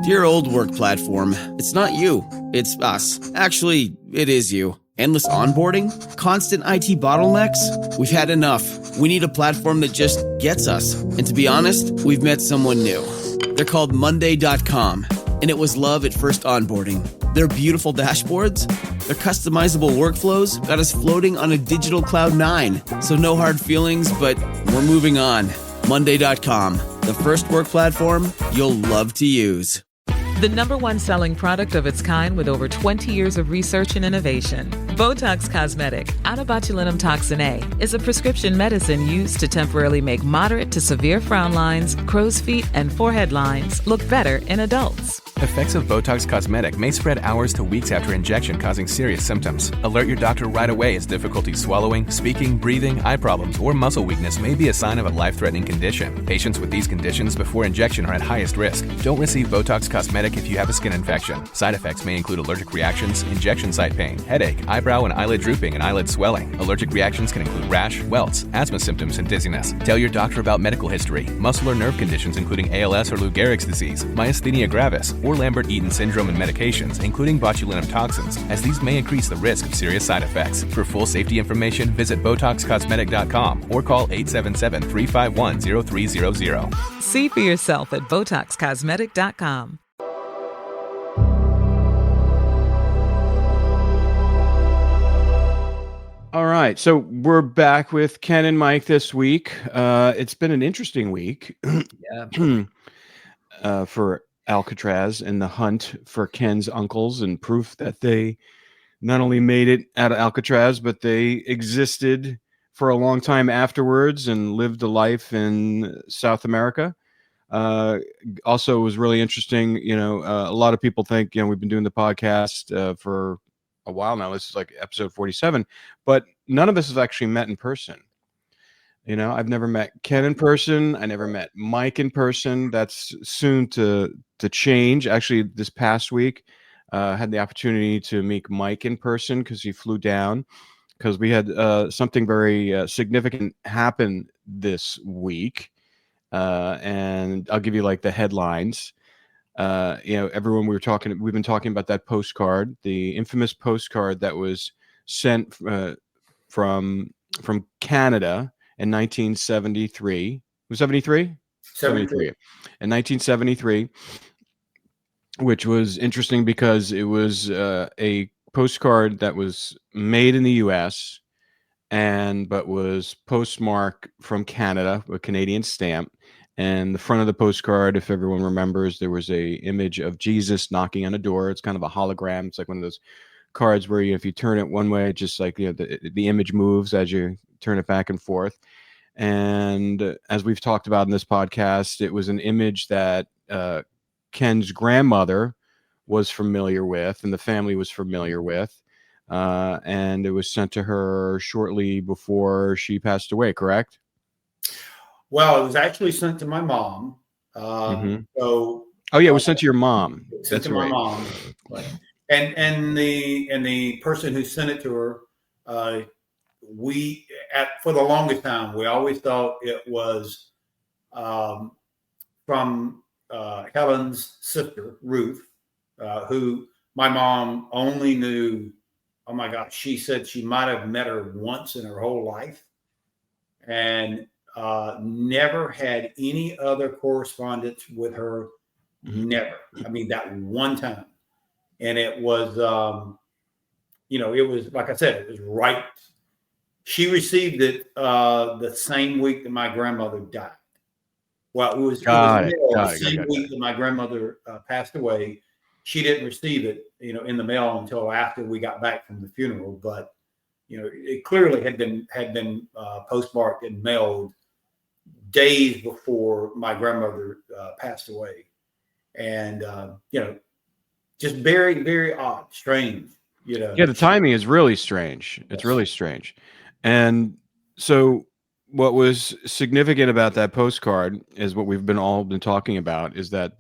Dear old work platform, it's not you, it's us. Actually, it is you. Endless onboarding? Constant IT bottlenecks? We've had enough. We need a platform that just gets us. And to be honest, we've met someone new. They're called Monday.com, and it was love at first onboarding. Their beautiful dashboards, their customizable workflows got us floating on a digital cloud 9. So no hard feelings, but we're moving on. Monday.com, the first work platform you'll love to use. The #1 selling product of its kind with over 20 years of research and innovation. Botox Cosmetic, onabotulinum toxin A, is a prescription medicine used to temporarily make moderate to severe frown lines, crow's feet, and forehead lines look better in adults. Effects of Botox Cosmetic may spread hours to weeks after injection, causing serious symptoms. Alert your doctor right away as difficulty swallowing, speaking, breathing, eye problems, or muscle weakness may be a sign of a life-threatening condition. Patients with these conditions before injection are at highest risk. Don't receive Botox Cosmetic if you have a skin infection. Side effects may include allergic reactions, injection site pain, headache, eyebrow and eyelid drooping, and eyelid swelling. Allergic reactions can include rash, welts, asthma symptoms, and dizziness. Tell your doctor about medical history, muscle or nerve conditions including ALS or Lou Gehrig's disease, myasthenia gravis, or Lambert-Eaton syndrome, and medications, including botulinum toxins, as these may increase the risk of serious side effects. For full safety information, visit BotoxCosmetic.com or call 877-351-0300. See for yourself at BotoxCosmetic.com. All right, so we're back with Ken and Mike this week. It's been an interesting week for Alcatraz and the hunt for Ken's uncles, and proof that they not only made it out of Alcatraz, but they existed for a long time afterwards and lived a life in South America. Also, it was really interesting. A lot of people think, we've been doing the podcast for a while now. This is like episode 47, but none of us have actually met in person. I've never met Ken in person. I never met Mike in person. That's soon to change. Actually, this past week, had the opportunity to meet Mike in person because he flew down, because we had something very significant happen this week. And I'll give you like the headlines. Everyone, we've been talking about that postcard, the infamous postcard that was sent from Canada in 1973. Was 73? 73. In 1973, which was interesting because it was a postcard that was made in the U.S. but was postmarked from Canada, a Canadian stamp. And the front of the postcard, if everyone remembers, there was a image of Jesus knocking on a door. It's kind of a hologram. It's like one of those cards where if you turn it one way, just like the image moves as you turn it back and forth. And as we've talked about in this podcast, it was an image that Ken's grandmother was familiar with, and the family was familiar with. And it was sent to her shortly before she passed away, correct? Well, it was actually sent to my mom. It was sent to your mom. That's right. My mom. And the person who sent it to her, for the longest time, we always thought it was from Helen's sister, Ruth, who my mom only knew. Oh my gosh, she said she might have met her once in her whole life, and never had any other correspondence with her. Never. I mean, that one time. And it was, it was, like I said, it was right. She received it the same week that my grandmother died. Well, it was the same week that my grandmother passed away. She didn't receive it, in the mail until after we got back from the funeral. But, it clearly had been postmarked and mailed days before my grandmother passed away. And, just very, very odd, strange, Yeah, the timing is really strange. It's really strange. And so what was significant about that postcard is what we've all been talking about, is that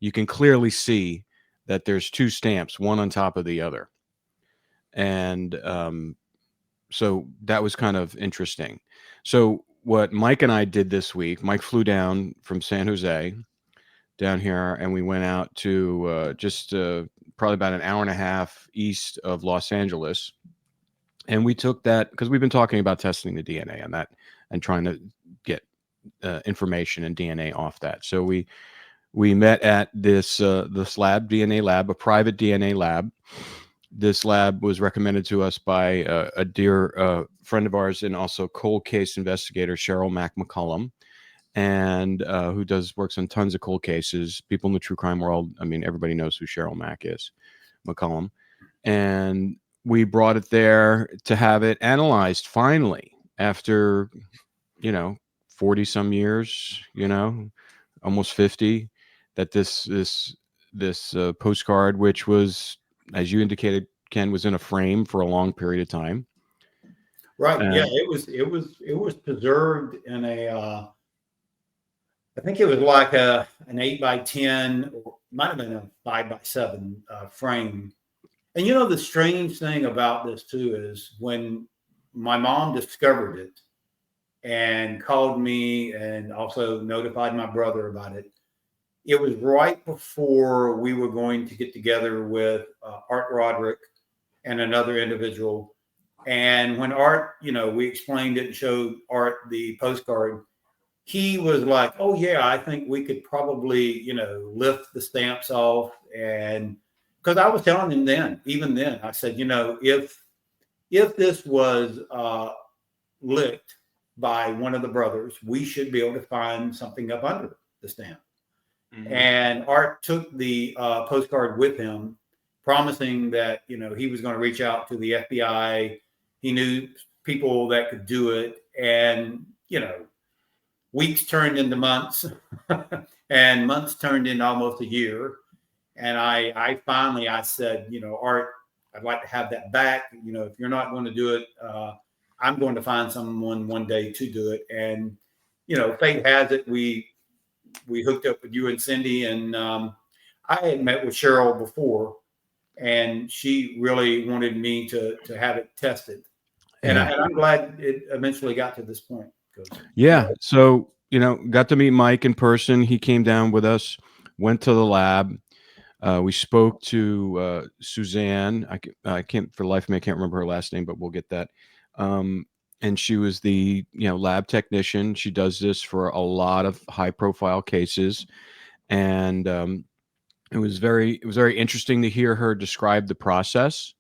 you can clearly see that there's two stamps, one on top of the other. And so that was kind of interesting. So what Mike and I did this week, Mike flew down from San Jose down here, and we went out to just probably about an hour and a half east of Los Angeles. And we took that because we've been talking about testing the DNA on that and trying to get information and DNA off that. So we met at this DNA lab, a private DNA lab. This lab was recommended to us by a dear friend of ours and also cold case investigator, Cheryl Mack McCullum, and who works on tons of cold cases. People in the true crime world, I mean, everybody knows who Cheryl Mack is, McCullum. And we brought it there to have it analyzed finally after, 40 some years, almost 50, that this postcard, which was, as you indicated, Ken, was in a frame for a long period of time. Right. Yeah. It was preserved in I think it was like an 8x10, or might have been a 5x7 frame. And the strange thing about this too is when my mom discovered it and called me and also notified my brother about it, it was right before we were going to get together with Art Roderick and another individual. And when Art, we explained it and showed Art the postcard, he was like, oh yeah, I think we could probably, lift the stamps off. And because I was telling him even then, I said, if this was licked by one of the brothers, we should be able to find something up under the stamp. Mm-hmm. And Art took the postcard with him, promising that, he was going to reach out to the FBI. He knew people that could do it. And, weeks turned into months and months turned into almost a year. And I finally said, Art, I'd like to have that back. If you're not going to do it, I'm going to find someone one day to do it. And, fate has it, we hooked up with you and Cindy, and I had met with Cheryl before, and she really wanted me to have it tested. And, Yeah. I'm glad it eventually got to this point. Yeah. So, got to meet Mike in person. He came down with us, went to the lab. We spoke to Suzanne. I can't, for the life of me, I can't remember her last name, but we'll get that. And she was the lab technician. She does this for a lot of high profile cases. And it was very interesting to hear her describe the process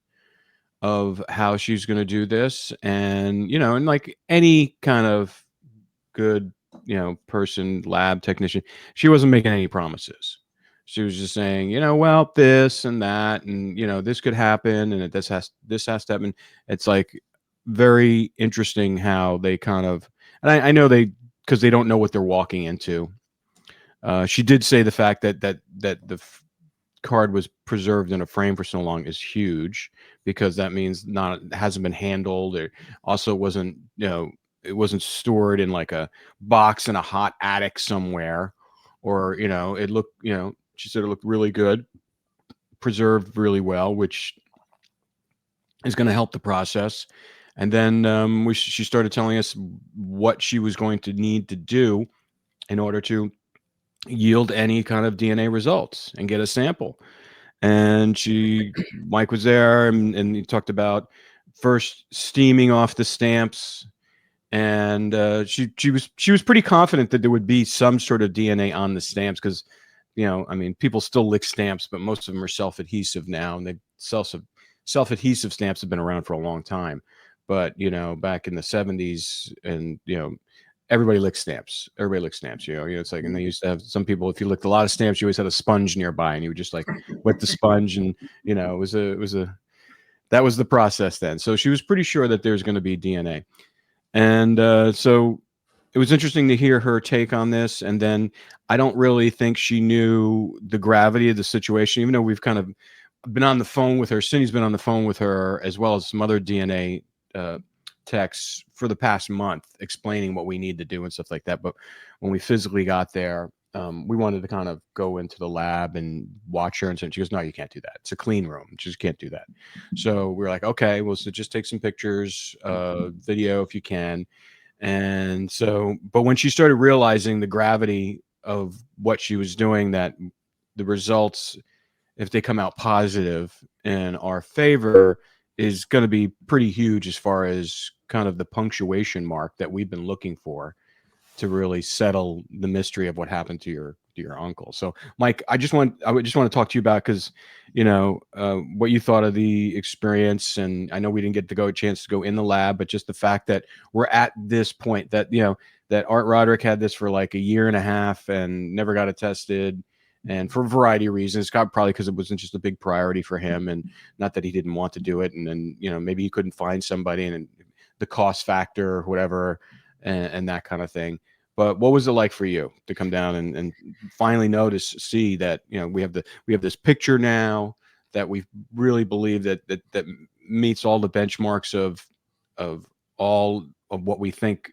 of how she's going to do this. And, and like any kind of good, person, lab technician, she wasn't making any promises. She was just saying, well, this and that, and, this could happen, and this has to happen. It's like very interesting how they kind of, and I know because they don't know what they're walking into. She did say the fact that the card was preserved in a frame for so long is huge, because that means it hasn't been handled, or also wasn't, it wasn't stored in like a box in a hot attic somewhere, or, it looked, she said it looked really good, preserved really well, which is going to help the process. And then she started telling us what she was going to need to do in order to yield any kind of DNA results and get a sample. And Mike was there, and he talked about first steaming off the stamps. And she was pretty confident that there would be some sort of DNA on the stamps, because, people still lick stamps, but most of them are self-adhesive now, and self-adhesive stamps have been around for a long time. But back in the 70s, and everybody licks stamps. It's like, and they used to have some people, if you licked a lot of stamps, you always had a sponge nearby, and you would just like wet the sponge, and that was the process then. So she was pretty sure that there's going to be DNA. And so it was interesting to hear her take on this. And then I don't really think she knew the gravity of the situation, even though we've kind of been on the phone with her. Cindy's been on the phone with her, as well as some other DNA texts for the past month, explaining what we need to do and stuff like that. But when we physically got there, we wanted to kind of go into the lab and watch her. And she goes, no, you can't do that. It's a clean room. You just can't do that. So we were like, okay, well, so just take some pictures, video if you can. And so, but when she started realizing the gravity of what she was doing, that the results, if they come out positive in our favor, is going to be pretty huge as far as kind of the punctuation mark that we've been looking for to really settle the mystery of what happened to your uncle. So, Mike, I just want to talk to you about, because what you thought of the experience, and I know we didn't get a chance to go in the lab, but just the fact that we're at this point, that that Art Roderick had this for like a year and a half and never got it tested, and for a variety of reasons. Probably because it wasn't just a big priority for him, and not that he didn't want to do it, and then maybe he couldn't find somebody, and the cost factor or whatever, and that kind of thing. But what was it like for you to come down and finally see that we have this picture now that we really believe that meets all the benchmarks of all of what we think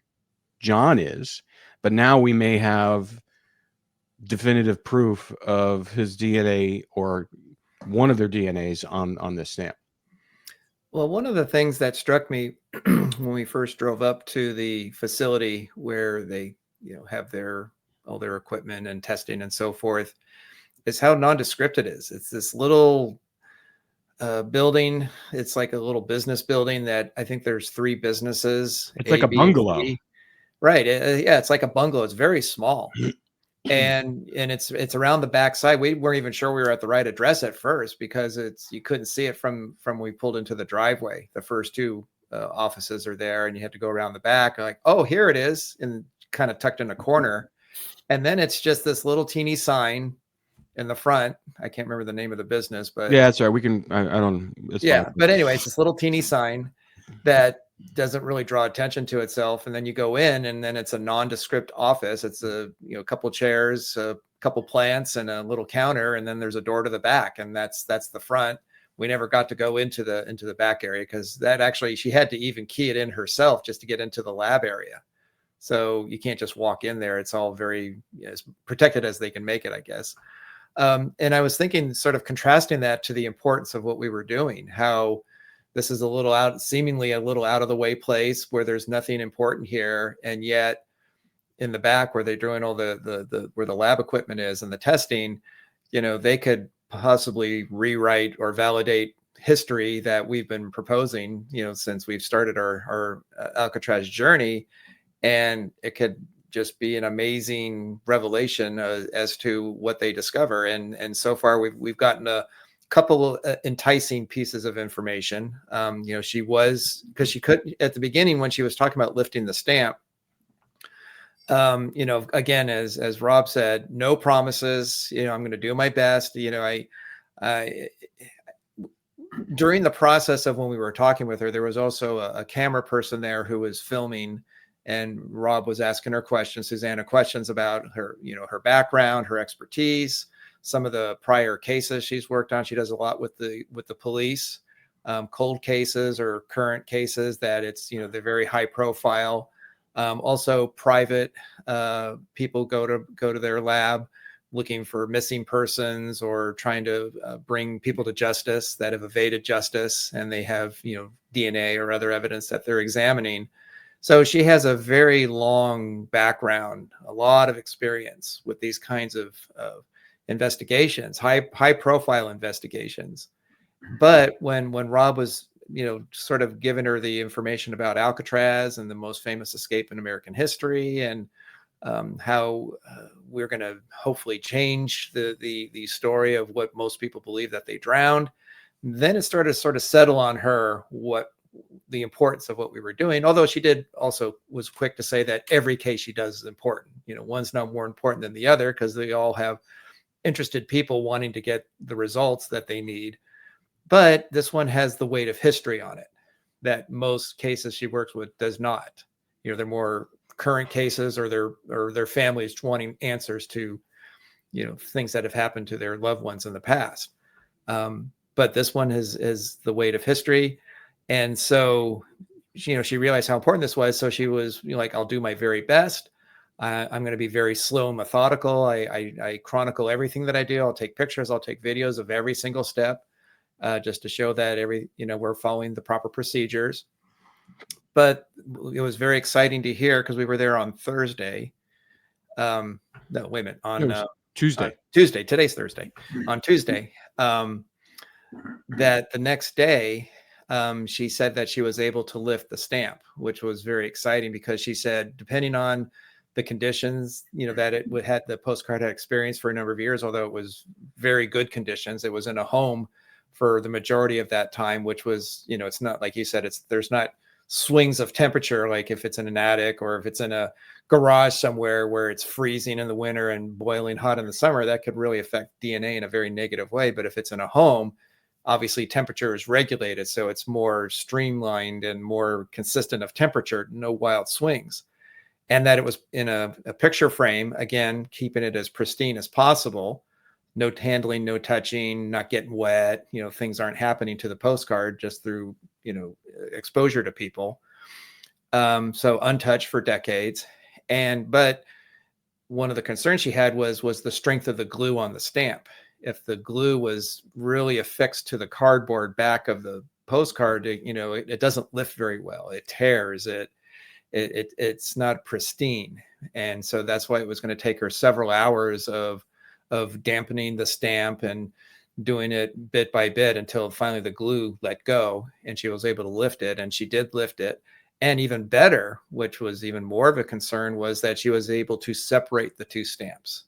John is, but now we may have definitive proof of his DNA or one of their DNAs on this stamp? Well, one of the things that struck me when we first drove up to the facility where they have all their equipment and testing and so forth, is how nondescript it is. It's this little building. It's like a little business building that I think there's 3 businesses. It's like a bungalow. Right. Yeah, it's like a bungalow. It's very small. And it's around the backside. We weren't even sure we were at the right address at first, because you couldn't see it from when we pulled into the driveway. The first 2 offices are there, and you had to go around the back. Like, oh, here it is, and kind of tucked in a corner. And then it's just this little teeny sign in the front. I can't remember the name of the business, but yeah, that's right. We can. I don't. Yeah, fine. But anyway, it's this little teeny sign that doesn't really draw attention to itself. And then you go in, and then it's a nondescript office. It's a couple chairs, a couple plants, and a little counter, and then there's a door to the back, and that's the front. We never got to go into the back area, because that actually, she had to even key it in herself just to get into the lab area. So you can't just walk in there. It's all very as protected as they can make it, I guess. And I was thinking, sort of contrasting that to the importance of what we were doing, how this is seemingly a little out of the way place where there's nothing important here. And yet in the back, where they're doing all where the lab equipment is and the testing, they could possibly rewrite or validate history that we've been proposing, since we've started our Alcatraz journey. And it could just be an amazing revelation as to what they discover. And so far we've gotten a couple of enticing pieces of information. Because she couldn't, at the beginning when she was talking about lifting the stamp, again, as Rob said, no promises. I'm going to do my best. During the process of when we were talking with her, there was also a camera person there who was filming, and Rob was asking her questions, Susanna, questions about her, her background, her expertise, some of the prior cases she's worked on. She does a lot with the police, cold cases or current cases that they're very high profile. Also private people go to their lab looking for missing persons or trying to bring people to justice that have evaded justice, and they have, DNA or other evidence that they're examining. So she has a very long background, a lot of experience with these kinds of investigations, high profile investigations. But when Rob was, sort of giving her the information about Alcatraz and the most famous escape in American history, and how we're going to hopefully change the story of what most people believe, that they drowned, then it started to sort of settle on her what the importance of what we were doing. Although she was quick to say that every case she does is important. One's not more important than the other, because they all have interested people wanting to get the results that they need. But this one has the weight of history on it that most cases she works with does not. They're more current cases, or their families wanting answers to, things that have happened to their loved ones in the past. But this one is the weight of history. And so, she realized how important this was. So she was like, I'll do my very best. I'm going to be very slow and methodical. I chronicle everything that I do. I'll take pictures. I'll take videos of every single step, just to show that we're following the proper procedures. But it was very exciting to hear, because we were there on Thursday. No, wait a minute. It On was Tuesday. Tuesday. Today's Thursday. On Tuesday, that the next day, she said that she was able to lift the stamp, which was very exciting because she said, depending on the conditions, that it had the postcard had experienced for a number of years, although it was very good conditions, it was in a home for the majority of that time, which was, it's not like you said, there's not swings of temperature, like if it's in an attic or if it's in a garage somewhere where it's freezing in the winter and boiling hot in the summer, that could really affect DNA in a very negative way. But if it's in a home, obviously temperature is regulated, so it's more streamlined and more consistent of temperature, no wild swings. And that it was in a picture frame, again, keeping it as pristine as possible, no handling, no touching, not getting wet, things aren't happening to the postcard just through, exposure to people. So untouched for decades. But one of the concerns she had was the strength of the glue on the stamp. If the glue was really affixed to the cardboard back of the postcard, it doesn't lift very well. It tears it. It's not pristine. And so that's why it was going to take her several hours of dampening the stamp and doing it bit by bit until finally the glue let go and she was able to lift it. And she did lift it. And even better, which was even more of a concern, was that she was able to separate the two stamps,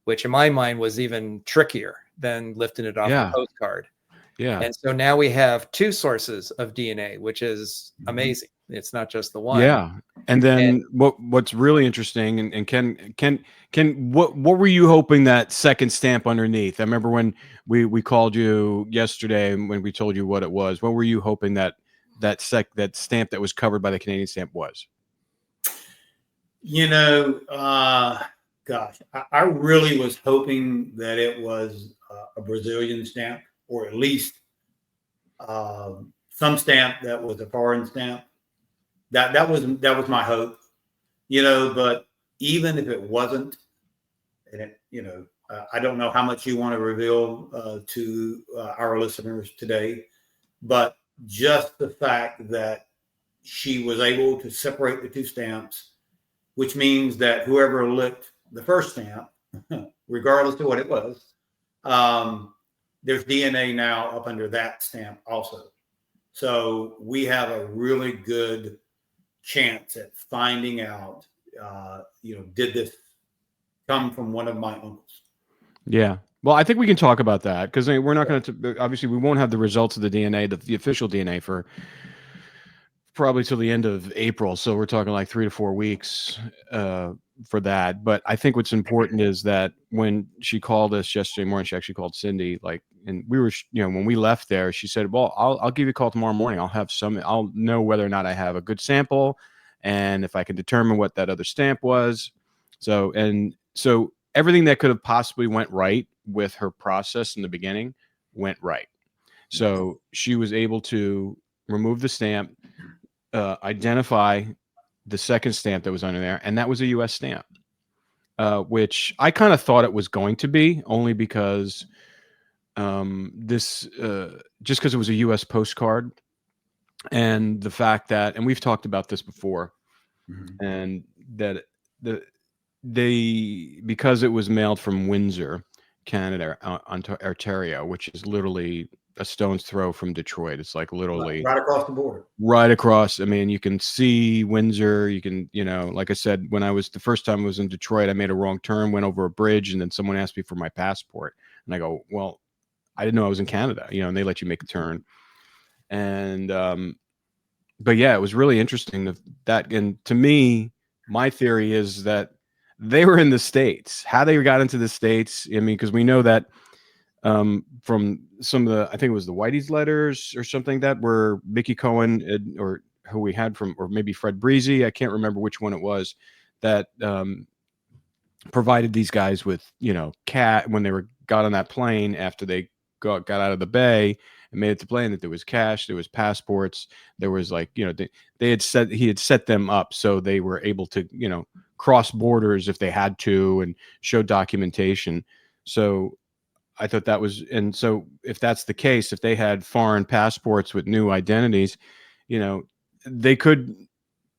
which in my mind was even trickier than lifting it off the postcard. Yeah. And so now we have two sources of DNA, which is amazing. It's not just the one. Yeah. And then what's really interesting, and Ken, what were you hoping that second stamp underneath? I remember when we called you yesterday and when we told you what it was. What were you hoping that stamp that was covered by the Canadian stamp was? Gosh, I really was hoping that it was a Brazilian stamp, or at least some stamp that was a foreign stamp. That was my hope, But even if it wasn't, and I don't know how much you want to reveal to our listeners today, but just the fact that she was able to separate the two stamps, which means that whoever licked the first stamp, regardless of what it was, there's DNA now up under that stamp also. So we have a really good chance at finding out, did this come from one of my uncles? Yeah. Well, I think we can talk about that because we're not going to, obviously we won't have the results of the DNA, the official DNA for probably till the end of April. So we're talking like 3 to 4 weeks for that. But I think what's important is that when she called us yesterday morning, she actually called Cindy, and we were, when we left there, she said, well, I'll give you a call tomorrow morning. I'll know whether or not I have a good sample and if I can determine what that other stamp was. So everything that could have possibly went right with her process in the beginning went right. So she was able to remove the stamp, identify the second stamp that was under there, and that was a U.S. stamp, which I kind of thought it was going to be, only because just because it was a U.S. postcard, and the fact that, and we've talked about this before, and that because it was mailed from Windsor, Canada, Ontario, which is literally a stone's throw from Detroit. It's like literally right across the border. Right across. I mean, you can see Windsor. You can, like I said, when the first time I was in Detroit, I made a wrong turn, went over a bridge, and then someone asked me for my passport. And I go, well, I didn't know I was in Canada, and they let you make a turn. And, but yeah, it was really interesting and to me, my theory is that they were in the States. How they got into the States, I mean, because we know that from some of the, I think it was the Whitey's letters or something that were Mickey Cohen or who we had from, or maybe Fred Breezy, I can't remember which one it was, that provided these guys with, when they got on that plane after they got out of the bay and made it to plane, that there was cash, there was passports, there was he had set them up so they were able to, cross borders if they had to and show documentation. So I thought that was, and so if that's the case, if they had foreign passports with new identities, they could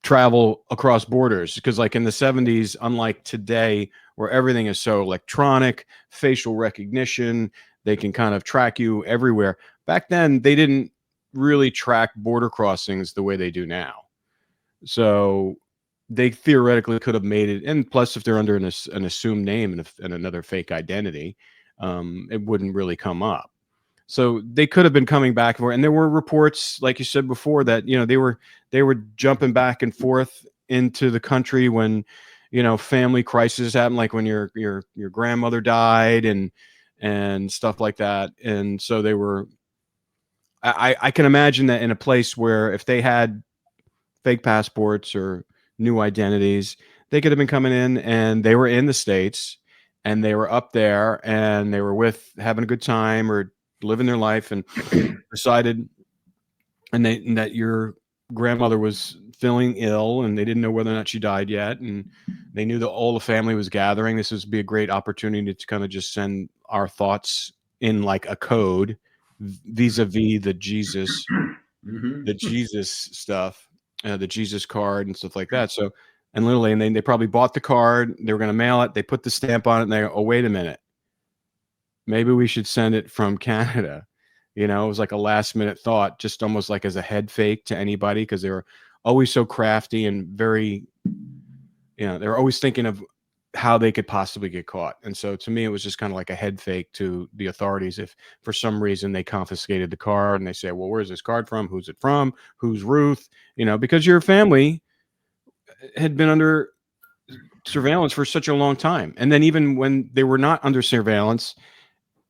travel across borders, because like in the 70s, unlike today where everything is so electronic, facial recognition, they can kind of track you everywhere. Back then, they didn't really track border crossings the way they do now. So they theoretically could have made it. And plus, if they're under an assumed name and another fake identity, it wouldn't really come up. So they could have been coming back and forth. And there were reports, like you said before, that, you know, they were jumping back and forth into the country when, you know, family crises happen, like when your grandmother died and stuff like that. And so they were, I can imagine that in a place where if they had fake passports or new identities, they could have been coming in and they were in the States and they were up there and they were having a good time or living their life, and decided and that your grandmother was feeling ill and they didn't know whether or not she died yet, and they knew that all the family was gathering. This would be a great opportunity to kind of just send our thoughts in like a code vis-a-vis the Jesus the Jesus stuff, the Jesus card and stuff like that. So, and literally, and they probably bought the card, they were going to mail it, they put the stamp on it, and they go, oh, wait a minute, maybe we should send it from Canada. You know, it was like a last minute thought, just almost like as a head fake to anybody, because they were always so crafty and very, you know, they were always thinking of how they could possibly get caught. And so to me, it was just kind of like a head fake to the authorities. If for some reason they confiscated the card and they say, well, where's this card from? Who's it from? Who's Ruth? You know, because your family had been under surveillance for such a long time. And then even when they were not under surveillance,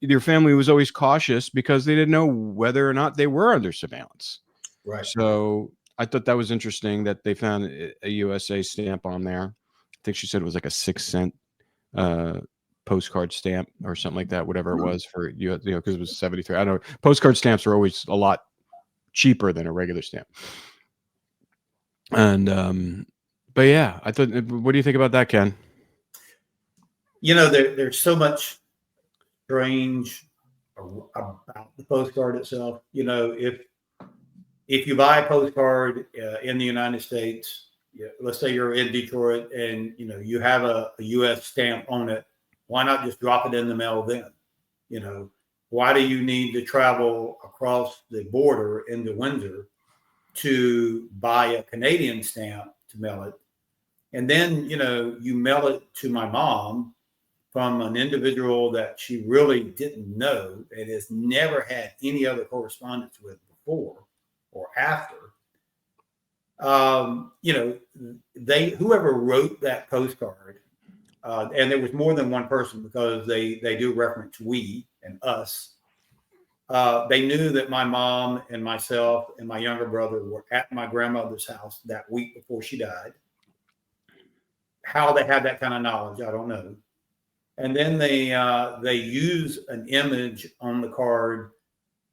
your family was always cautious because they didn't know whether or not they were under surveillance. Right. So I thought that was interesting that they found a USA stamp on there. I think she said it was like a 6-cent postcard stamp or something like that, whatever it was for you know, because it was 73. I don't know. Postcard stamps are always a lot cheaper than a regular stamp. And but yeah, I thought. What do you think about that, Ken? You know, there's so much strange about the postcard itself. You know, if you buy a postcard in the United States, let's say you're in Detroit and you know you have a U.S. stamp on it, why not just drop it in the mail then? You know, why do you need to travel across the border into Windsor to buy a Canadian stamp to mail it? And then, you know, you mail it to my mom from an individual that she really didn't know and has never had any other correspondence with before or after. You know, whoever wrote that postcard, and there was more than one person because they do reference we and us. They knew that my mom and myself and my younger brother were at my grandmother's house that week before she died. How they had that kind of knowledge, I don't know. And then they use an image on the card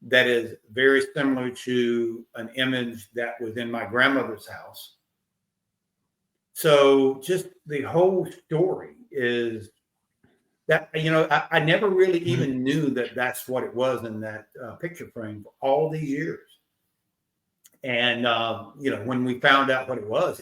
that is very similar to an image that was in my grandmother's house. So just the whole story is that, you know, I never really even knew that that's what it was in that picture frame for all these years. And, you know, when we found out what it was,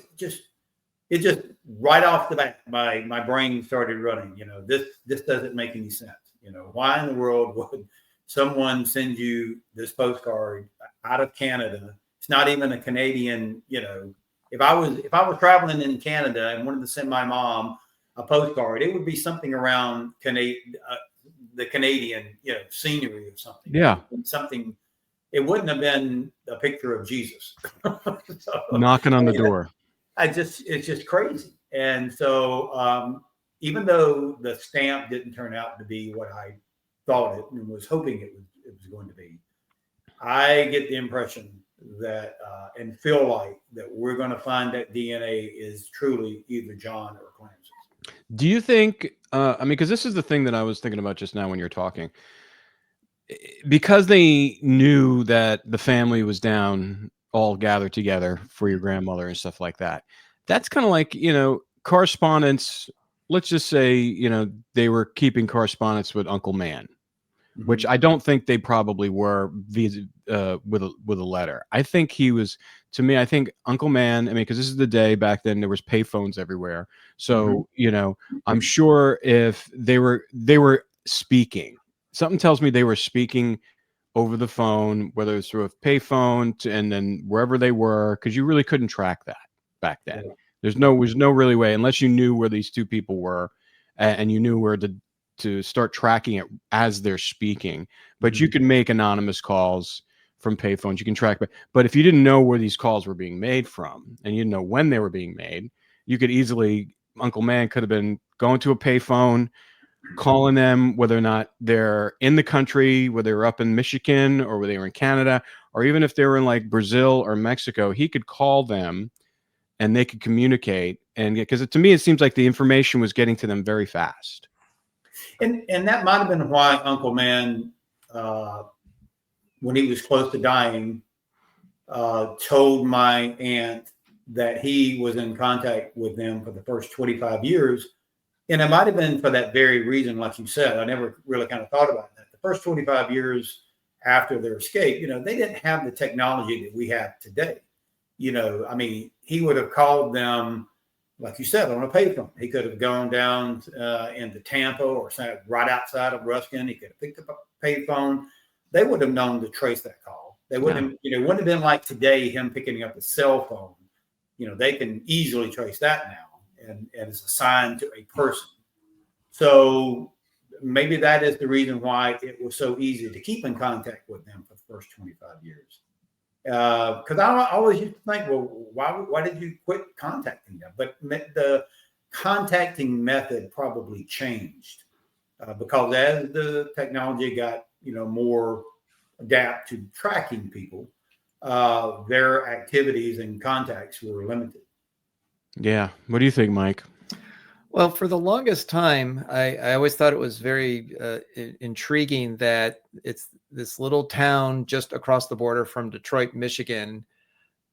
it just right off the bat, my brain started running. You know, this doesn't make any sense. You know, why in the world would someone send you this postcard out of Canada? It's not even a Canadian. You know, if I was traveling in Canada and wanted to send my mom a postcard, it would be something around the Canadian, you know, scenery or something. Yeah, something. It wouldn't have been a picture of Jesus so, knocking on the door. It's just crazy. And so even though the stamp didn't turn out to be what I thought it and was hoping it was going to be, I get the impression that and feel like that we're going to find that DNA is truly either John or Clarence. Do you think, I mean, because this is the thing that I was thinking about just now when you're talking, because they knew that the family was down, all gathered together for your grandmother and stuff like that. That's kind of like, you know, correspondence. Let's just say, you know, they were keeping correspondence with Uncle Man. which I don't think they probably were with a letter. I think he was, to me, I think Uncle Man, because this is the day back then there was payphones everywhere. So, I'm sure if they were speaking, something tells me they were speaking over the phone, whether it's through a payphone and then wherever they were, because you really couldn't track that back then. There's no really way, unless you knew where these two people were and you knew where to start tracking it as they're speaking. But you can make anonymous calls from payphones. You can track, but if you didn't know where these calls were being made from and you didn't know when they were being made, you could easily, Uncle Man could have been going to a payphone, calling them, whether or not they're in the country, whether they were up in Michigan or whether they were in Canada, or even if they were in like Brazil or Mexico, he could call them and they could communicate. And because to me, it seems like the information was getting to them very fast. And that might have been why Uncle Man, when he was close to dying, told my aunt that he was in contact with them for the first 25 years. And it might have been for that very reason, like you said. I never really kind of thought about that. The first 25 years after their escape, they didn't have the technology that we have today. He would have called them, like you said, on a payphone. He could have gone down into Tampa or right outside of Ruskin. He could have picked up a payphone. They would have known to trace that call. They wouldn't have been like today, him picking up a cell phone. They can easily trace that now, and it's assigned to a person. So maybe that is the reason why it was so easy to keep in contact with them for the first 25 years. Because I always used to think, well, why did you quit contacting them? But the contacting method probably changed because as the technology got more adapt to tracking people, their activities and contacts were limited. Yeah. What do you think, Mike? Well, for the longest time, I always thought it was very intriguing that it's this little town just across the border from Detroit, Michigan.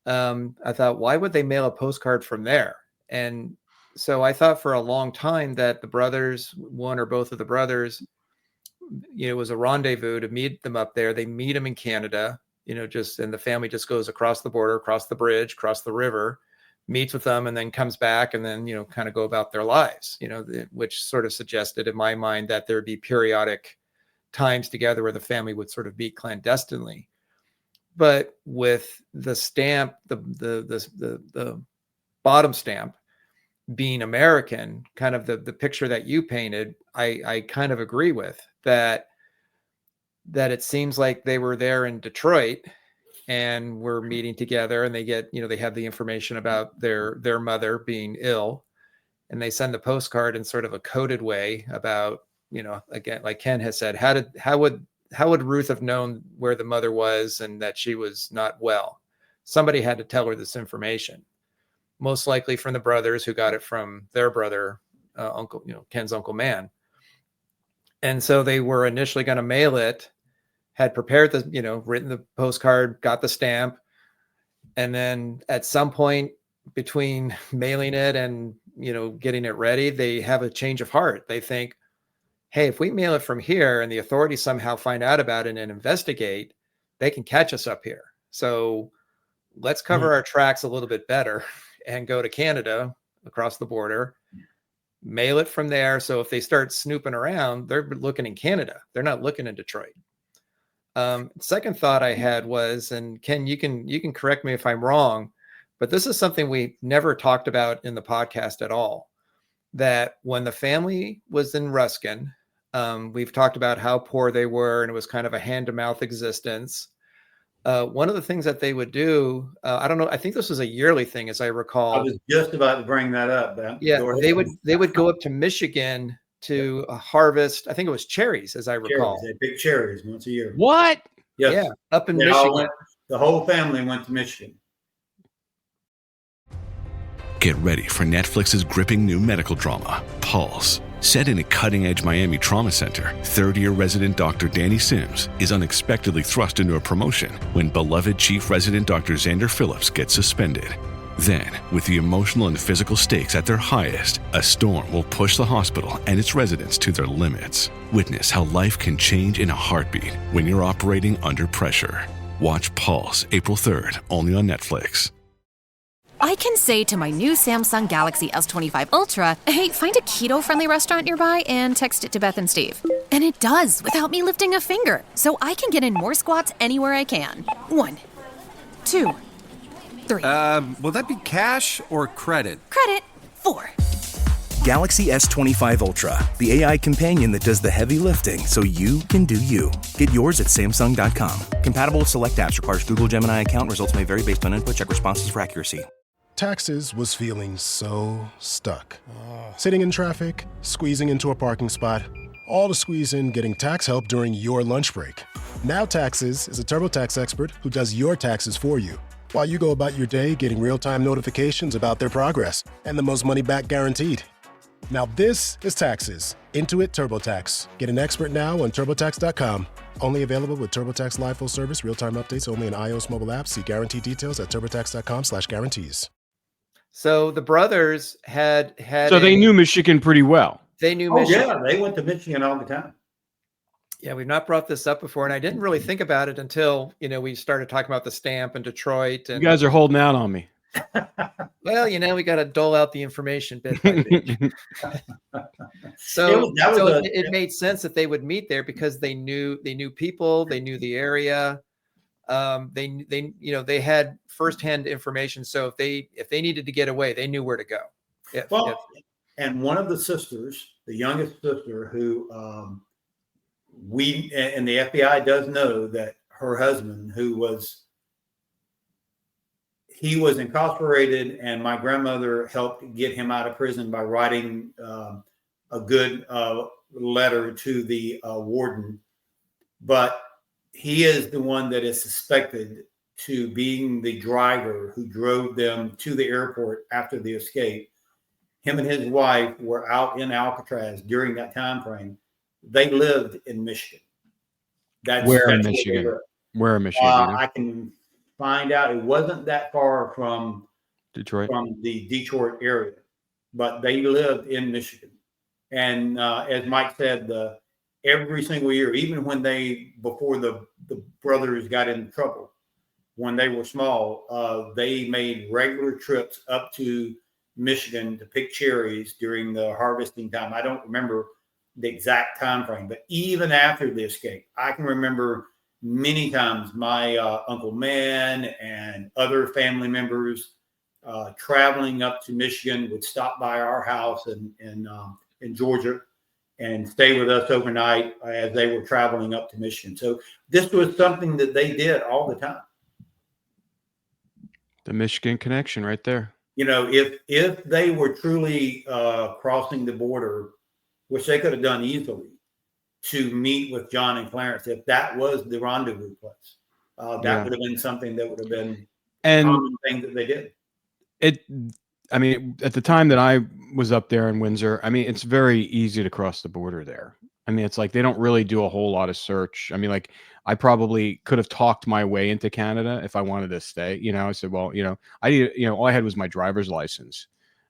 I thought, why would they mail a postcard from there? And so I thought for a long time that the brothers, one or both of the brothers, it was a rendezvous to meet them up there. They meet them in Canada, and the family just goes across the border, across the bridge, across the river, meets with them, and then comes back and then, kind of go about their lives, which sort of suggested in my mind that there'd be periodic times together where the family would sort of meet clandestinely. But with the stamp, the bottom stamp being American, kind of the picture that you painted, I kind of agree with that it seems like they were there in Detroit and we're meeting together, and they get, they have the information about their mother being ill, and they send the postcard in sort of a coded way about, again, like Ken has said, how would Ruth have known where the mother was and that she was not well? Somebody had to tell her this information, most likely from the brothers who got it from their brother, Uncle, Ken's Uncle Man. And so they were initially going to mail it, had prepared written the postcard, got the stamp. And then at some point between mailing it and, getting it ready, they have a change of heart. They think, hey, if we mail it from here and the authorities somehow find out about it and investigate, they can catch us up here. So let's cover our tracks a little bit better and go to Canada across the border, mail it from there. So if they start snooping around, they're looking in Canada. They're not looking in Detroit. Second thought I had was, and Ken, you can correct me if I'm wrong, but this is something we never talked about in the podcast at all, that when the family was in Ruskin, we've talked about how poor they were and it was kind of a hand-to-mouth existence. One of the things that they would do, I don't know, I think this was a yearly thing, as I recall. I was just about to bring that up. Yeah, they would go up to Michigan to harvest, I think it was cherries, as I recall. Cherries. They pick cherries once a year. What? Yes. Yeah, up in Michigan. The whole family went to Michigan. Get ready for Netflix's gripping new medical drama, Pulse. Set in a cutting-edge Miami trauma center, third-year resident Dr. Danny Sims is unexpectedly thrust into a promotion when beloved chief resident Dr. Xander Phillips gets suspended. Then, with the emotional and physical stakes at their highest, a storm will push the hospital and its residents to their limits. Witness how life can change in a heartbeat when you're operating under pressure. Watch Pulse April 3rd, only on Netflix. I can say to my new Samsung Galaxy S25 Ultra, hey, find a keto-friendly restaurant nearby and text it to Beth and Steve. And it does, without me lifting a finger. So I can get in more squats anywhere I can. 1, 2, 3. Will that be cash or credit? Credit. 4. Galaxy S25 Ultra, the AI companion that does the heavy lifting so you can do you. Get yours at Samsung.com. Compatible with select apps. Requires Google Gemini account. Results may vary based on input. Check responses for accuracy. Taxes was feeling so stuck. Sitting in traffic, squeezing into a parking spot, all to squeeze in getting tax help during your lunch break. Now Taxes is a TurboTax expert who does your taxes for you, while you go about your day getting real-time notifications about their progress and the most money back guaranteed. Now this is Taxes. Intuit TurboTax. Get an expert now on TurboTax.com. Only available with TurboTax Live Full Service. Real-time updates only in iOS mobile apps. See guarantee details at TurboTax.com/guarantees. So the brothers had. So they knew Michigan pretty well. They knew Michigan. Michigan. Yeah, they went to Michigan all the time. Yeah, we've not brought this up before, and I didn't really think about it until we started talking about the stamp in Detroit. And You guys are holding out on me. well, we got to dole out the information bit by bit. So it made sense that they would meet there because they knew people, they knew the area. They had firsthand information. So if they needed to get away, they knew where to go. And one of the sisters, the youngest sister, who and the FBI does know that her husband, he was incarcerated, and my grandmother helped get him out of prison by writing a good letter to the warden. But he is the one that is suspected to being the driver who drove them to the airport after the escape. Him and his wife were out in Alcatraz during that time frame. They lived in Michigan. Where in Michigan? I can find out. It wasn't that far from Detroit, from the Detroit area, but they lived in Michigan. And as Mike said, every single year, even when before the brothers got in trouble, when they were small, they made regular trips up to Michigan to pick cherries during the harvesting time. I don't remember the exact time frame, but even after the escape, I can remember many times my Uncle Man and other family members traveling up to Michigan would stop by our house in Georgia and stay with us overnight as they were traveling up to Michigan. So this was something that they did all the time. The Michigan connection right there. If they were truly crossing the border, which they could have done easily, to meet with John and Clarence, if that was the rendezvous place, that would have been something that would have been a common thing that they did. At the time that I was up there in Windsor, it's very easy to cross the border there. It's like they don't really do a whole lot of search. I probably could have talked my way into Canada if I wanted to stay. I said, well, all I had was my driver's license.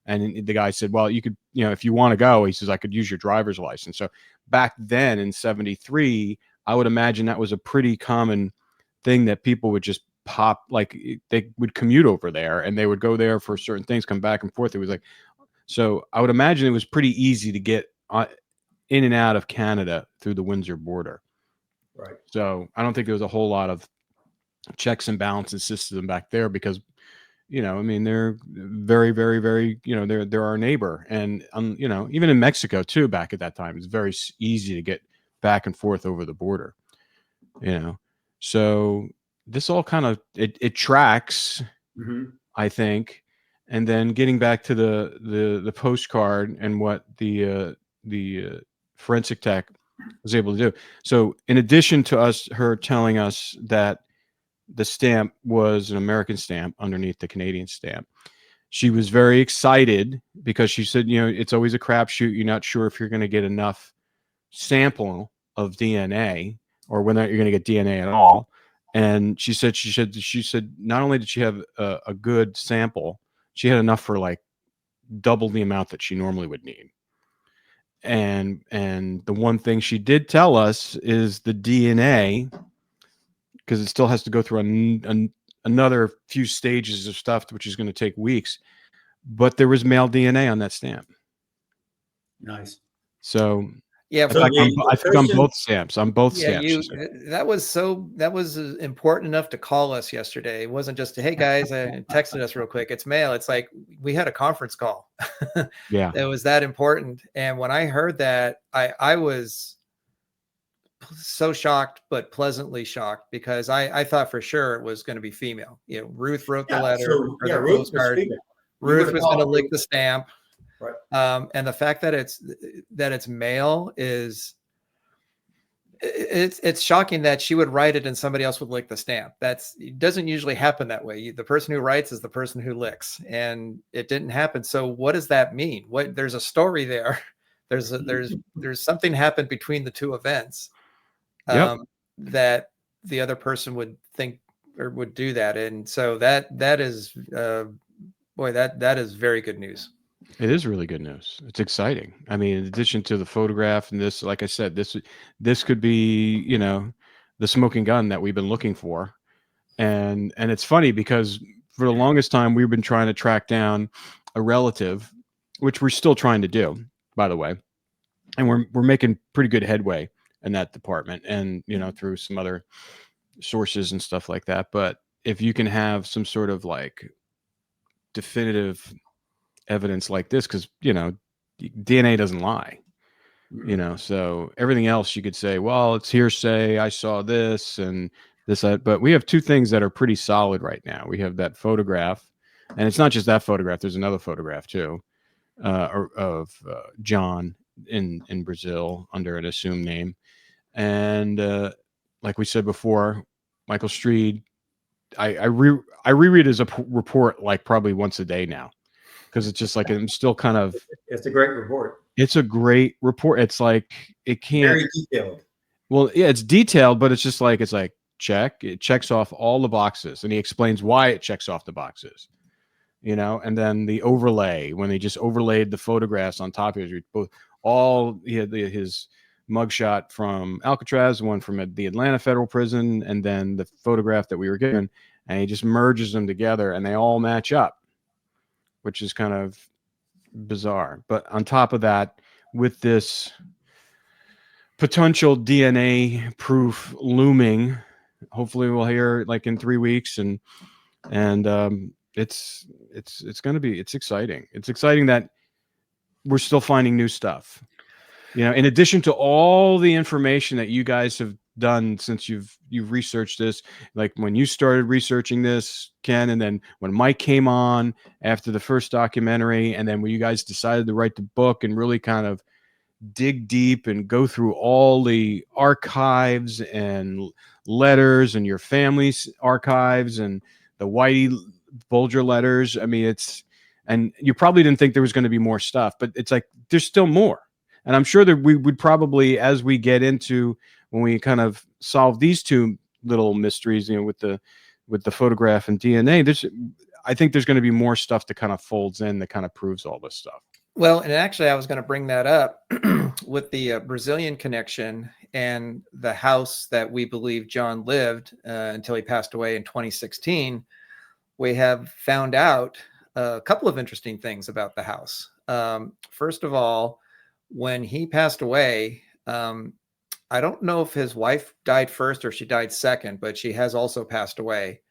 And the guy said, well, you could, if you want to go, he says, I could use your driver's license. So back then in 73, I would imagine that was a pretty common thing that people would just pop, like they would commute over there and they would go there for certain things, come back and forth. It was like, so I would imagine it was pretty easy to get in and out of Canada through the Windsor border. Right. So I don't think there was a whole lot of checks and balances system back there because, they're very, very, very, they're our neighbor. And, even in Mexico too, back at that time, it's very easy to get back and forth over the border, So this all kind of, it tracks, I think. And then getting back to the postcard and what the forensic tech was able to do. So in addition to her telling us that the stamp was an American stamp underneath the Canadian stamp, she was very excited because she said, it's always a crapshoot. You're not sure if you're going to get enough sample of DNA or whether you're going to get DNA at all. And she said not only did she have a good sample, She had enough for like double the amount that she normally would need. And the one thing she did tell us is the DNA, because it still has to go through another few stages of stuff, which is going to take weeks. But there was male DNA on that stamp. Nice. So yeah, I think on both stamps. On both stamps. That was important enough to call us yesterday. It wasn't just, hey guys, I texted us real quick. It's mail. It's like we had a conference call. Yeah, it was that important. And when I heard that, I was so shocked, but pleasantly shocked, because I thought for sure it was going to be female. Ruth wrote the letter or the postcard. Ruth was going to lick the stamp. Right. And the fact that it's male it's shocking that she would write it and somebody else would lick the stamp. It doesn't usually happen that way. The person who writes is the person who licks, and it didn't happen. So what does that mean? There's a story there. There's something happened between the two events that the other person would think or would do that. And so that is that is very good news. it is really good news. It's exciting. I mean, in addition to the photograph and this, like I said, this could be, the smoking gun that we've been looking for. And it's funny because for the longest time we've been trying to track down a relative, which we're still trying to do, by the way. And we're making pretty good headway in that department, and through some other sources and stuff like that. But if you can have some sort of like definitive evidence like this, because DNA doesn't lie, so everything else you could say, well, it's hearsay, I saw this and this, but we have two things that are pretty solid right now. We have that photograph, and it's not just that photograph, there's another photograph too, of John in Brazil under an assumed name. And like we said before, Michael Street, I reread his report like probably once a day now, because it's just like I'm still kind of. It's a great report. It's a great report. It's like it can't. Very detailed. Well, yeah, it's detailed, but it's just like check. It checks off all the boxes, and he explains why it checks off the boxes. And then the overlay, when they just overlaid the photographs on top of it, he had his mugshot from Alcatraz, one from the Atlanta Federal Prison, and then the photograph that we were given, and he just merges them together and they all match up, which is kind of bizarre. But on top of that, with this potential DNA proof looming, hopefully we'll hear like in 3 weeks, and it's exciting. It's exciting that we're still finding new stuff. In addition to all the information that you guys have done since you've researched this, like when you started researching this, Ken, and then when Mike came on after the first documentary, and then when you guys decided to write the book and really kind of dig deep and go through all the archives and letters and your family's archives and the Whitey Bulger letters. I mean, and you probably didn't think there was going to be more stuff, but it's like there's still more. And I'm sure that we would probably, as we get into, when we kind of solve these two little mysteries, with the photograph and DNA, I think there's going to be more stuff that kind of folds in that kind of proves all this stuff. Well, and actually I was going to bring that up with the Brazilian connection and the house that we believe John lived until he passed away in 2016. We have found out a couple of interesting things about the house. First of all, when he passed away, I don't know if his wife died first or she died second, but she has also passed away.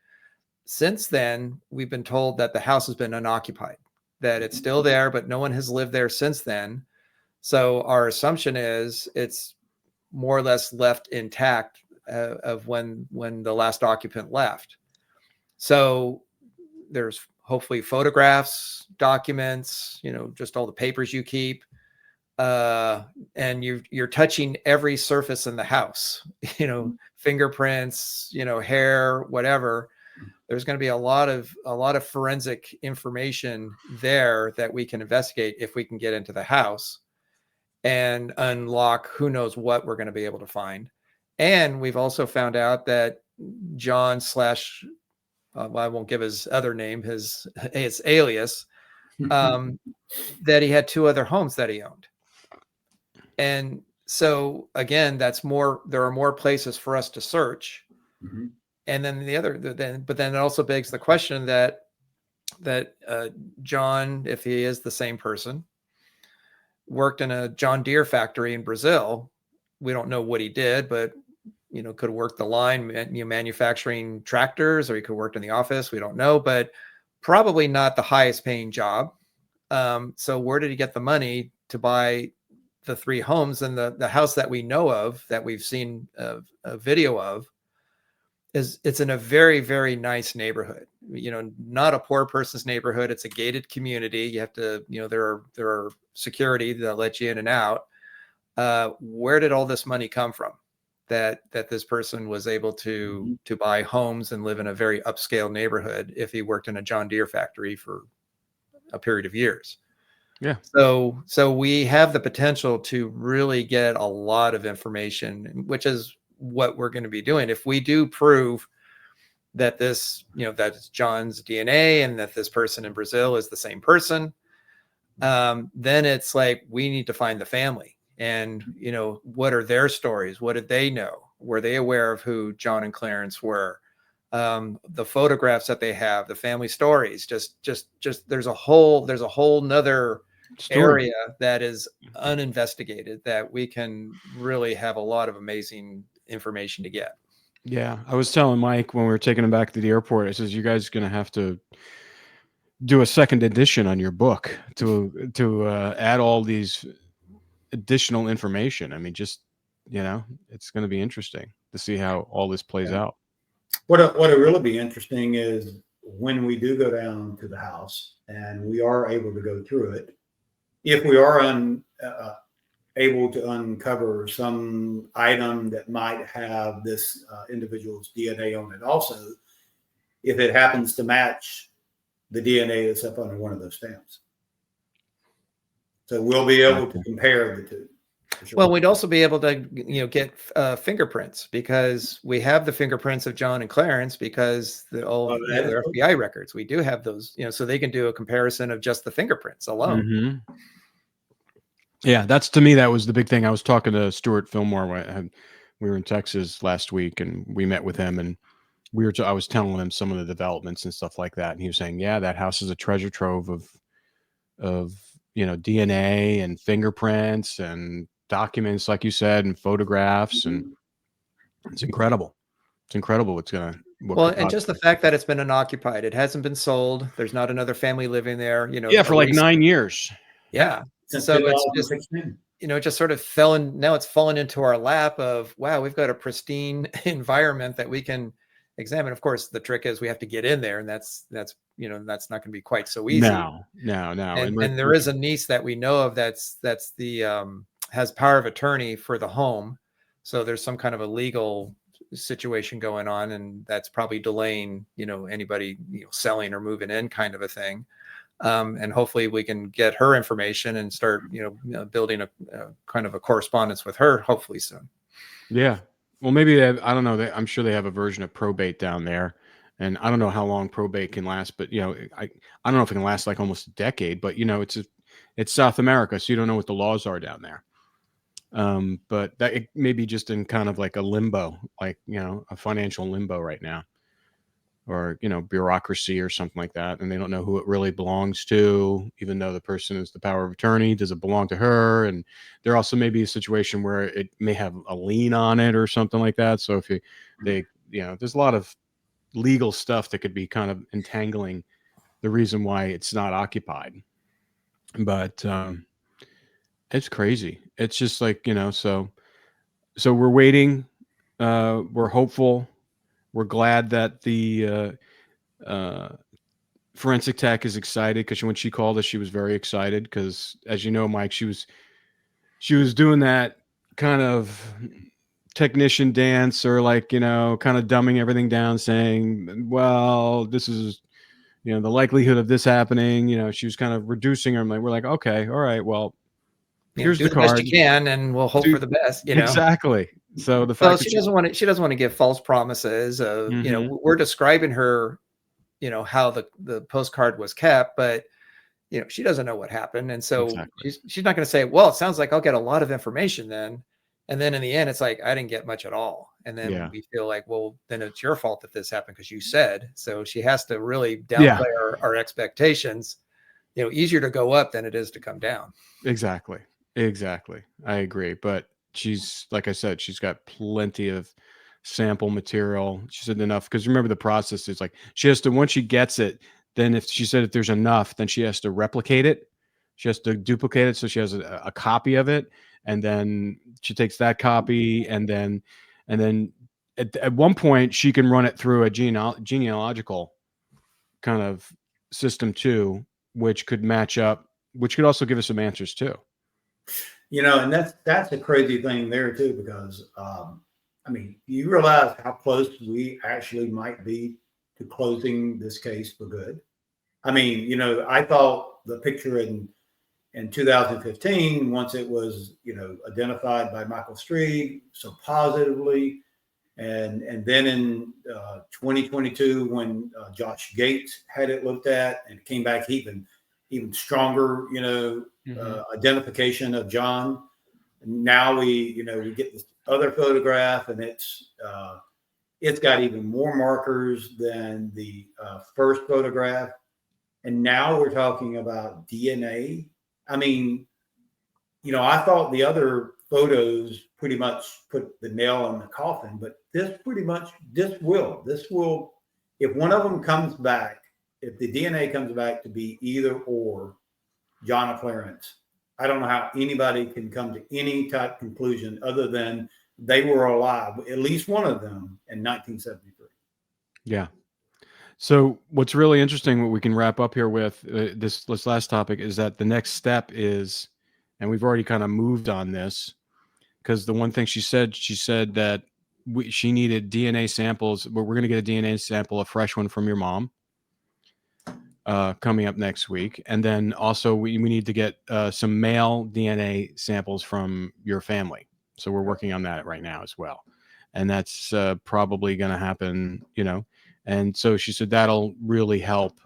Since then, we've been told that the house has been unoccupied, that it's still there, but no one has lived there since then. So our assumption is it's more or less left intact of when the last occupant left. So there's hopefully photographs, documents, just all the papers you keep. And you're touching every surface in the house, fingerprints, hair, whatever. There's going to be a lot of forensic information there that we can investigate if we can get into the house and unlock who knows what we're going to be able to find. And we've also found out that John / I won't give his other name, his alias, that he had 2 other homes that he owned. And so again, there are more places for us to search. Mm-hmm. And then but then it also begs the question that John, if he is the same person, worked in a John Deere factory in Brazil. We don't know what he did, but could have worked the line, manufacturing tractors, or he could have worked in the office. We don't know, but probably not the highest paying job. So where did he get the money to buy the 3 homes? And the house that we know of, that we've seen a video of, it's in a very, very nice neighborhood, not a poor person's neighborhood. It's a gated community. You have to, there are security that let you in and out. Where did all this money come from that this person was able to buy homes and live in a very upscale neighborhood if he worked in a John Deere factory for a period of years? Yeah. So we have the potential to really get a lot of information, which is what we're going to be doing. If we do prove that that it's John's DNA and that this person in Brazil is the same person, then it's like, we need to find the family and, what are their stories? What did they know? Were they aware of who John and Clarence were? The photographs that they have, the family stories, just there's a whole nother area that is uninvestigated that we can really have a lot of amazing information to get. Yeah. I was telling Mike when we were taking him back to the airport, I says, you guys are going to have to do a second edition on your book to add all these additional information. I mean, just, it's going to be interesting to see how all this plays out. What will really be interesting is when we do go down to the house and we are able to go through it, if we are able to uncover some item that might have this individual's DNA on it also, if it happens to match the DNA that's up under one of those stamps. So we'll be able to compare the two. Sure. Well, we'd also be able to, get fingerprints, because we have the fingerprints of John and Clarence because their FBI records. We do have those, so they can do a comparison of just the fingerprints alone. Mm-hmm. Yeah, to me, that was the big thing. I was talking to Stuart Fillmore. We were in Texas last week, and we met with him, and I was telling him some of the developments and stuff like that, and he was saying, "Yeah, that house is a treasure trove of DNA and fingerprints and documents, like you said, and photographs, and it's incredible. It's incredible and just the fact that it's been unoccupied, it hasn't been sold. There's not another family living there. For like 9 years. Yeah. So it's just, it just sort of now it's fallen into our lap of, wow, we've got a pristine environment that we can examine. Of course, the trick is we have to get in there, and that's not going to be quite so easy. No. And there is a niece that we know of that's the has power of attorney for the home. So there's some kind of a legal situation going on, and that's probably delaying, anybody selling or moving in, kind of a thing. And hopefully we can get her information and start, building a kind of a correspondence with her, hopefully soon. Yeah. Well, maybe I don't know. I'm sure they have a version of probate down there, and I don't know how long probate can last, but I don't know if it can last like almost a decade, but it's South America, so you don't know what the laws are down there. But that it may be just in kind of like a limbo, like, a financial limbo right now, or, bureaucracy or something like that. And they don't know who it really belongs to, even though the person is the power of attorney. Does it belong to her? And there also may be a situation where it may have a lien on it or something like that. So if there's a lot of legal stuff that could be kind of entangling the reason why it's not occupied. But, it's crazy. It's just like, so we're waiting. We're hopeful. We're glad that the forensic tech is excited, because when she called us, she was very excited because, as you know, Mike, she was doing that kind of technician dance, or like, kind of dumbing everything down, saying, well, this is, the likelihood of this happening. She was kind of reducing her. We're like, okay, all right, well, here's the card. Best you can, and we'll hope for the best. Exactly. So the fact she doesn't want to give false promises of, we're describing her how the postcard was kept, but she doesn't know what happened. And so Exactly. she's not going to say, well, it sounds like I'll get a lot of information then. And then in the end, it's like, I didn't get much at all. And then we feel like, well, then it's your fault that this happened because you said. So she has to really downplay our expectations. Easier to go up than it is to come down. Exactly. I agree. But she's, like I said, she's got plenty of sample material. She said enough, because remember the process is like she has to, once she gets it, then if there's enough, then she has to replicate it. She has to duplicate it. So she has a copy of it. And then she takes that copy and then at one point she can run it through a genealogical kind of system too, which could match up, which could also give us some answers too. And that's a crazy thing there too, because you realize how close we actually might be to closing this case for good. I thought the picture in 2015, once it was, identified by Michael Street so positively, and then in 2022, when Josh Gates had it looked at and it came back even stronger, identification of John. Now we get this other photograph, and it's got even more markers than the first photograph. And now we're talking about DNA. I thought the other photos pretty much put the nail in the coffin, but this will, if one of them comes back, if the DNA comes back to be either or John and Clarence, I don't know how anybody can come to any type of conclusion other than they were alive, at least one of them, in 1973. Yeah. So what's really interesting, what we can wrap up here with this last topic, is that the next step is, and we've already kind of moved on this, because the one thing she said that she needed DNA samples, but we're going to get a DNA sample, a fresh one from your mom, coming up next week. And then also we need to get some male DNA samples from your family. So we're working on that right now as well. And that's probably going to happen, And so she said that'll really help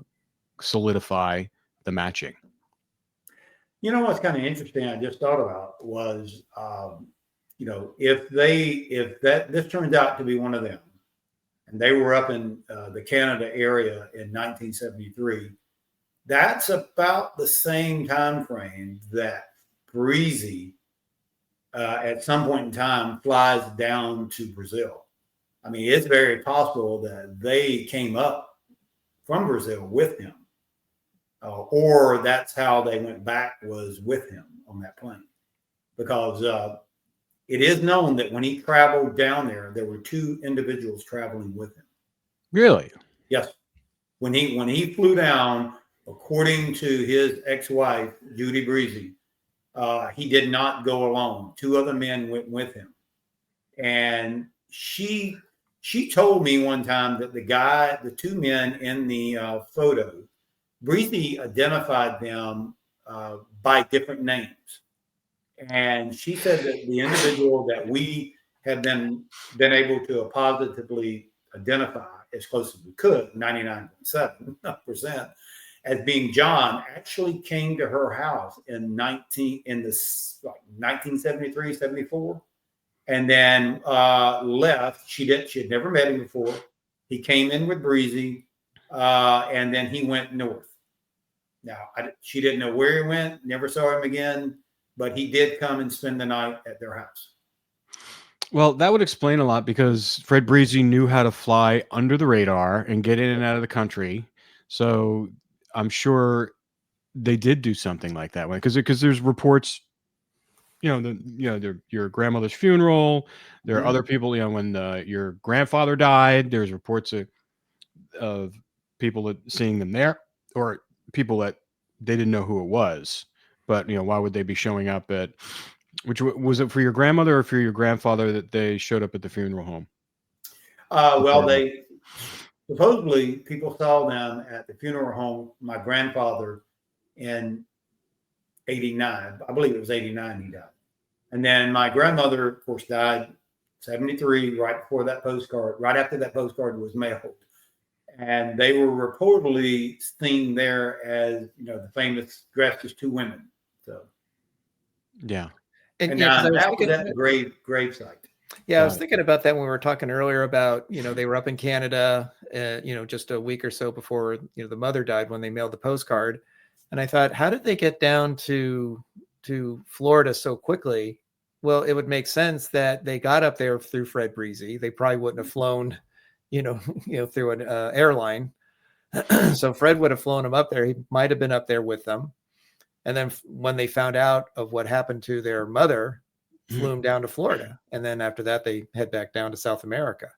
solidify the matching. What's kind of interesting, I just thought about was, if this turns out to be one of them, and they were up in the Canada area in 1973, that's about the same time frame that Breezy, at some point in time, flies down to Brazil. It's very possible that they came up from Brazil with him, or that's how they went back, was with him on that plane, because it is known that when he traveled down there were two individuals traveling with him. Really? Yes. When he flew down, according to his ex-wife, Judy Breezy, he did not go alone. Two other men went with him. And she told me one time that the two men in the photo, Breezy identified them by different names. And she said that the individual that we have been able to positively identify as close as we could, 99.7%, as being John, actually came to her house in 1973, 74, and then left. She had never met him before. He came in with Breezy, and then he went north. Now, she didn't know where he went, never saw him again, but he did come and spend the night at their house. Well, that would explain a lot, because Fred Breezy knew how to fly under the radar and get in and out of the country. So I'm sure they did do something like that, because there's reports, your grandmother's funeral. There are other people, when your grandfather died, there's reports of people seeing them there, or people that they didn't know who it was. But why would they be showing up at? Which was it for your grandmother or for your grandfather that they showed up at the funeral home? Well, they supposedly people saw them at the funeral home. My grandfather in 89, I believe it was 89, he died. And then my grandmother, of course, died 73, right after that postcard was mailed. and they were reportedly seen there as, the famous dressed as two women. So, yeah. And yeah, that was at the grave site. Yeah, I was thinking about that when we were talking earlier about, they were up in Canada, just a week or so before, the mother died when they mailed the postcard. And I thought, how did they get down to Florida so quickly? Well, it would make sense that they got up there through Fred Breezy. They probably wouldn't have flown, through an airline. So Fred would have flown them up there. He might have been up there with them. And then when they found out of what happened to their mother, flew them down to Florida. And then after that, they head back down to South America.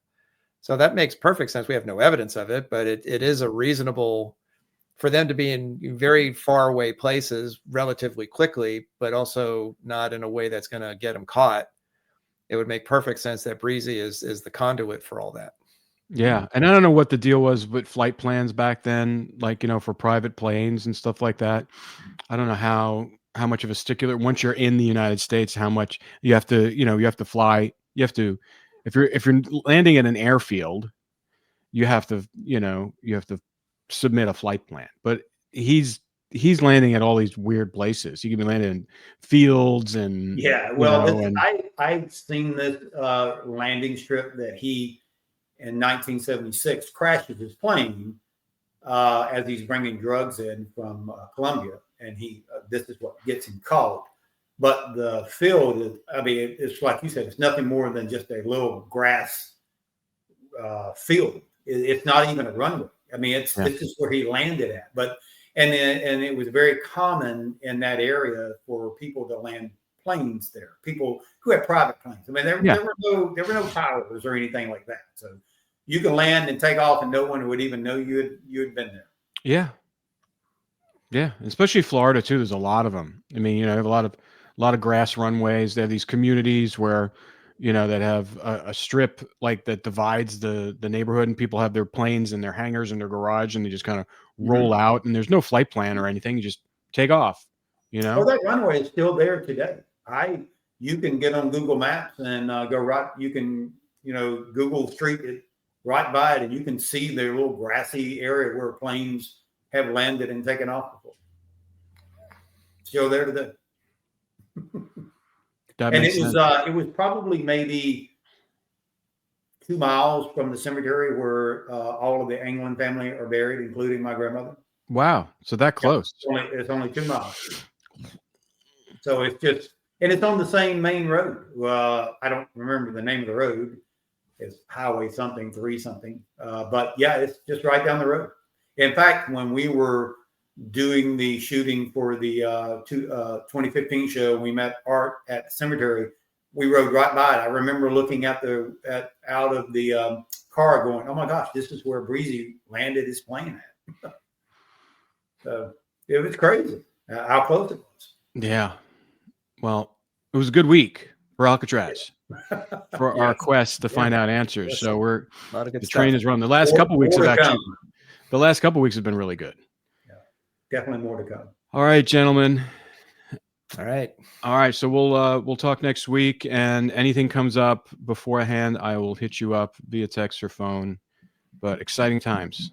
So that makes perfect sense. We have no evidence of it, but it is a reasonable for them to be in very far away places relatively quickly, but also not in a way that's going to get them caught. It would make perfect sense that Breezy is the conduit for all that. Yeah. And I don't know what the deal was with flight plans back then, like, for private planes and stuff like that. I don't know how much of a stickler, once you're in the United States, how much you have to, you have to fly. You have to, if you're landing at an airfield, you have to submit a flight plan. But he's landing at all these weird places. He can be landing in fields and I've seen this landing strip that he in 1976 crashes his plane as he's bringing drugs in from Colombia, and this is what gets him caught. But the field is, it's like you said, it's nothing more than just a little grass field. It's not even a runway. This is where he landed at. But and it was very common in that area for people to land planes there. People who had private planes. There were no towers or anything like that. So you can land and take off, and no one would even know you had been there. Yeah. Yeah, especially Florida too. There's a lot of them. You have a lot of grass runways. They have these communities where, that have a strip like that divides the neighborhood, and people have their planes and their hangars in their garage, and they just kind of roll out, and there's no flight plan or anything. You just take off. Well, that runway is still there today. You can get on Google Maps and go right. You can Google Street it right by it, and you can see their little grassy area where planes have landed and taken off before. Still there today. And it was probably maybe 2 miles from the cemetery where all of the England family are buried, including my grandmother. Wow. So that close. It's only 2 miles. So it's just, and it's on the same main road. I don't remember the name of the road. It's Highway something, 3 something. But yeah, it's just right down the road. In fact, when we were doing the shooting for the 2015 show, we met Art at the cemetery. We rode right by it. I remember looking out of the car going, "Oh my gosh, this is where Breezy landed his plane at." So it was crazy how close it was. Yeah. Well, it was a good week for Alcatraz for our quest to find out answers. Yes. So the train is running. The last couple weeks have been really good. Definitely more to come. All right, gentlemen. All right. So we'll talk next week, and anything comes up beforehand, I will hit you up via text or phone. But exciting times.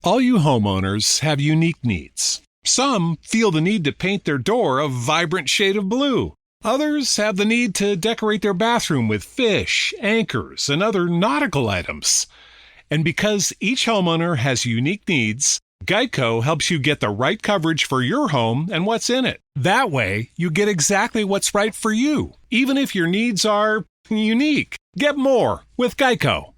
All you homeowners have unique needs. Some feel the need to paint their door a vibrant shade of blue. Others have the need to decorate their bathroom with fish, anchors, and other nautical items. And because each homeowner has unique needs, Geico helps you get the right coverage for your home and what's in it. That way, you get exactly what's right for you, even if your needs are unique. Get more with Geico.